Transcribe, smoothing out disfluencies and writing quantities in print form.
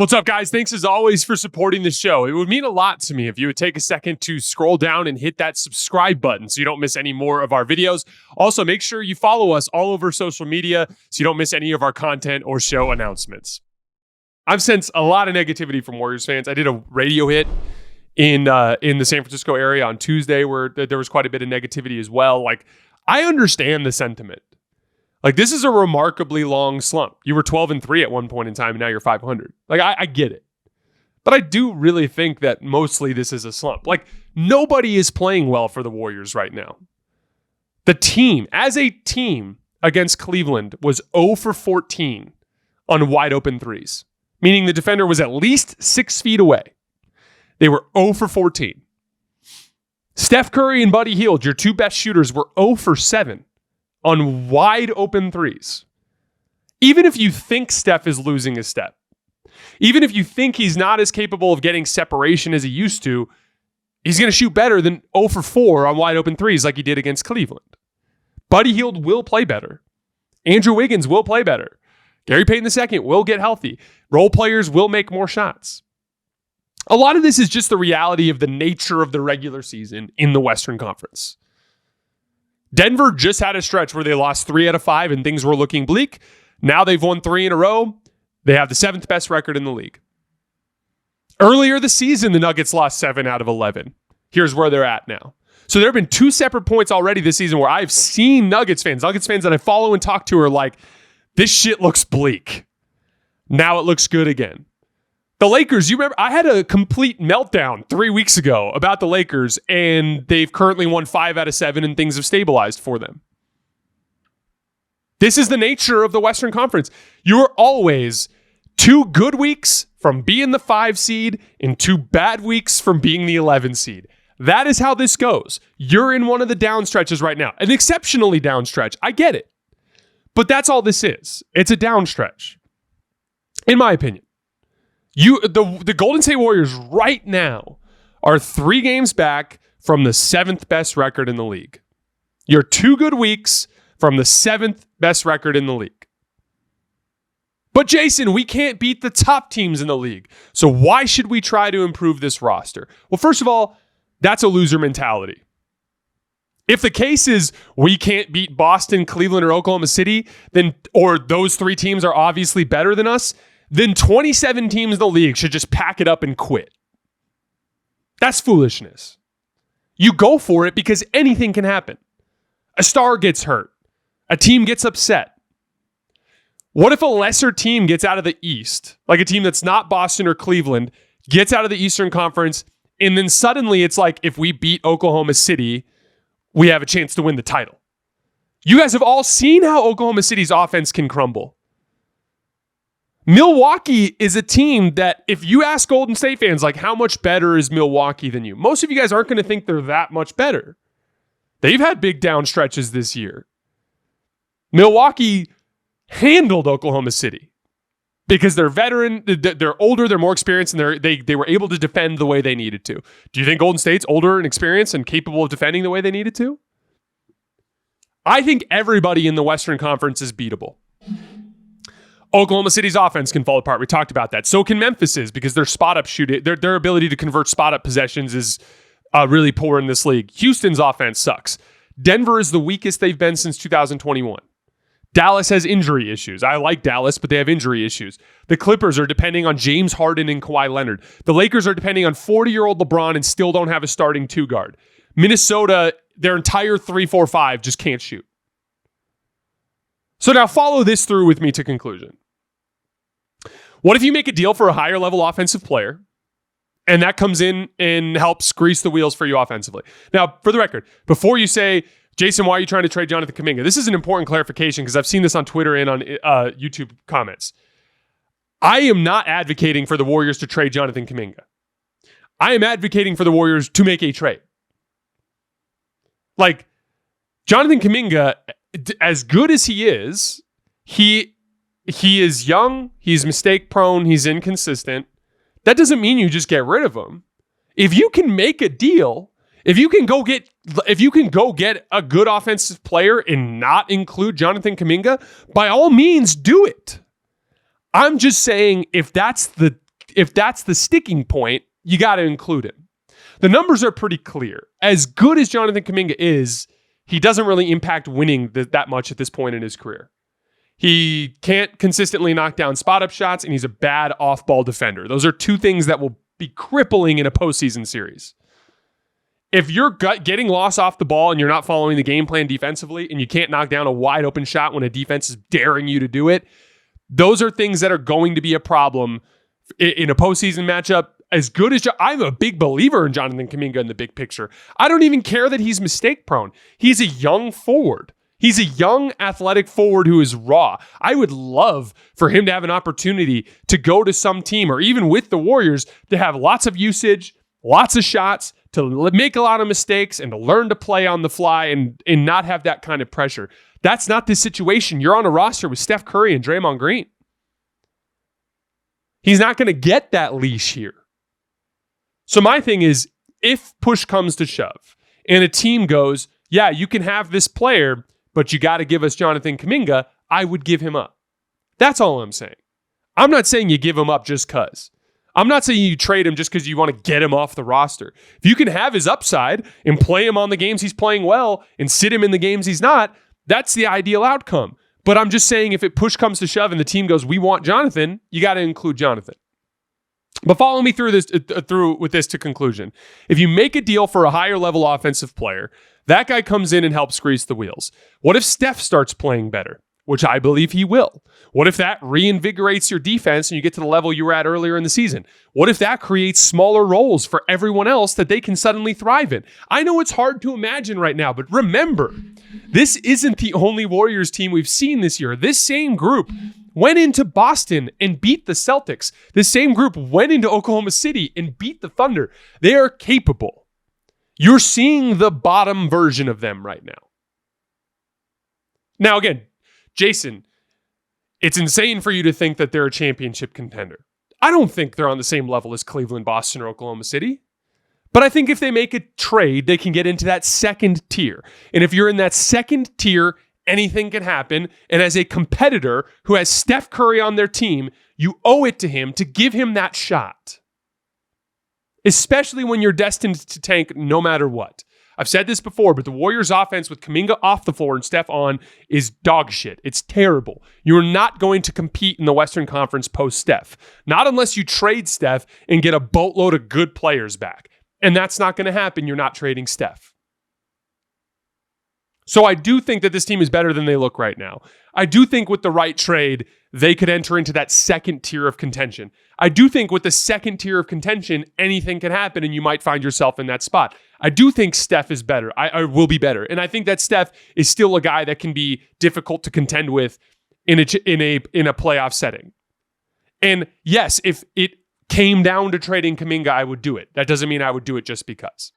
What's up, guys? Thanks as always for supporting the show. It would mean a lot to me if you would take a second to scroll down and hit that subscribe button so you don't miss any more of our videos. Also, make sure you follow us all over social media so you don't miss any of our content or show announcements. I've sensed a lot of negativity from Warriors fans. I did a radio hit in the San Francisco area on Tuesday where there was quite a bit of negativity as well. Like, I understand the sentiment. Like, this is a remarkably long slump. You were 12-3 at one point in time, and now you're 500. Like, I get it. But I do really think that mostly this is a slump. Like, nobody is playing well for the Warriors right now. The team, as a team against Cleveland, was 0 for 14 on wide open threes, meaning the defender was at least 6 feet away. They were 0 for 14. Steph Curry and Buddy Hield, your two best shooters, were 0 for 7. On wide open threes. Even if you think Steph is losing a step, even if you think he's not as capable of getting separation as he used to, he's going to shoot better than 0 for 4 on wide open threes like he did against Cleveland. Buddy Hield will play better. Andrew Wiggins will play better. Gary Payton II will get healthy. Role players will make more shots. A lot of this is just the reality of the nature of the regular season in the Western Conference. Denver just had a stretch where they lost 3 out of 5 and things were looking bleak. Now they've won 3 in a row. They have the 7th best record in the league. Earlier this season, the Nuggets lost 7 out of 11. Here's where they're at now. So there have been 2 separate points already this season where I've seen Nuggets fans that I follow and talk to are like, this shit looks bleak. Now it looks good again. The Lakers, you remember, I had a complete meltdown 3 weeks ago about the Lakers, and they've currently won 5 out of 7, and things have stabilized for them. This is the nature of the Western Conference. You're always 2 good weeks from being the 5 seed and 2 bad weeks from being the 11 seed. That is how this goes. You're in one of the down stretches right now, an exceptionally down stretch. I get it. But that's all this is. It's a down stretch, in my opinion. The Golden State Warriors right now are 3 games back from the 7th best record in the league. You're 2 good weeks from the 7th best record in the league. But Jason, we can't beat the top teams in the league. So why should we try to improve this roster? Well, first of all, that's a loser mentality. If the case is we can't beat Boston, Cleveland, or Oklahoma City, or those 3 teams are obviously better than us, then 27 teams in the league should just pack it up and quit. That's foolishness. You go for it because anything can happen. A star gets hurt. A team gets upset. What if a lesser team gets out of the East, like a team that's not Boston or Cleveland, gets out of the Eastern Conference, and then suddenly it's like if we beat Oklahoma City, we have a chance to win the title. You guys have all seen how Oklahoma City's offense can crumble. Milwaukee is a team that if you ask Golden State fans, like, how much better is Milwaukee than you? Most of you guys aren't going to think they're that much better. They've had big down stretches this year. Milwaukee handled Oklahoma City because they're veteran, they're older, they're more experienced, and they were able to defend the way they needed to. Do you think Golden State's older and experienced and capable of defending the way they needed to? I think everybody in the Western Conference is beatable. Oklahoma City's offense can fall apart. We talked about that. So can Memphis's because their spot-up shooting, their ability to convert spot-up possessions is really poor in this league. Houston's offense sucks. Denver is the weakest they've been since 2021. Dallas has injury issues. I like Dallas, but they have injury issues. The Clippers are depending on James Harden and Kawhi Leonard. The Lakers are depending on 40-year-old LeBron and still don't have a starting 2 guard. Minnesota, their entire 3-4-5 just can't shoot. So now follow this through with me to conclusion. What if you make a deal for a higher level offensive player and that comes in and helps grease the wheels for you offensively? Now, for the record, before you say, Jason, why are you trying to trade Jonathan Kuminga? This is an important clarification because I've seen this on Twitter and on YouTube comments. I am not advocating for the Warriors to trade Jonathan Kuminga. I am advocating for the Warriors to make a trade. Like, Jonathan Kuminga, as good as he is young, he's mistake prone, he's inconsistent. That doesn't mean you just get rid of him. If you can make a deal, if you can go get a good offensive player and not include Jonathan Kuminga, by all means do it. I'm just saying if that's the if that's the sticking point, you got to include him. The numbers are pretty clear. As good as Jonathan Kuminga is, he doesn't really impact winning that much at this point in his career. He can't consistently knock down spot-up shots, and he's a bad off-ball defender. Those are two things that will be crippling in a postseason series. If you're getting lost off the ball and you're not following the game plan defensively, and you can't knock down a wide-open shot when a defense is daring you to do it, those are things that are going to be a problem in a postseason matchup. As good as I'm a big believer in Jonathan Kuminga in the big picture. I don't even care that he's mistake prone. He's a young forward. He's a young athletic forward who is raw. I would love for him to have an opportunity to go to some team or even with the Warriors to have lots of usage, lots of shots, to make a lot of mistakes and to learn to play on the fly and not have that kind of pressure. That's not the situation. You're on a roster with Steph Curry and Draymond Green. He's not going to get that leash here. So my thing is, if push comes to shove and a team goes, yeah, you can have this player, but you got to give us Jonathan Kuminga, I would give him up. That's all I'm saying. I'm not saying you give him up just because. I'm not saying you trade him just because you want to get him off the roster. If you can have his upside and play him on the games he's playing well and sit him in the games he's not, that's the ideal outcome. But I'm just saying if push comes to shove and the team goes, we want Jonathan, you got to include Jonathan. But follow me through with this to conclusion. If you make a deal for a higher level offensive player, that guy comes in and helps grease the wheels. What if Steph starts playing better? Which I believe he will. What if that reinvigorates your defense and you get to the level you were at earlier in the season? What if that creates smaller roles for everyone else that they can suddenly thrive in? I know it's hard to imagine right now, but remember, this isn't the only Warriors team we've seen this year. This same group went into Boston and beat the Celtics. This same group went into Oklahoma City and beat the Thunder. They are capable. You're seeing the bottom version of them right now. Now, again, Jason, it's insane for you to think that they're a championship contender. I don't think they're on the same level as Cleveland, Boston, or Oklahoma City. But I think if they make a trade, they can get into that second tier. And if you're in that second tier, anything can happen. And as a competitor who has Steph Curry on their team, you owe it to him to give him that shot. Especially when you're destined to tank no matter what. I've said this before, but the Warriors offense with Kuminga off the floor and Steph on is dog shit. It's terrible. You're not going to compete in the Western Conference post-Steph. Not unless you trade Steph and get a boatload of good players back. And that's not going to happen. You're not trading Steph. So I do think that this team is better than they look right now. I do think with the right trade, they could enter into that second tier of contention. I do think with the second tier of contention, anything can happen and you might find yourself in that spot. I do think Steph is better. I will be better. And I think that Steph is still a guy that can be difficult to contend with in a playoff setting. And yes, if it came down to trading Kuminga, I would do it. That doesn't mean I would do it just because.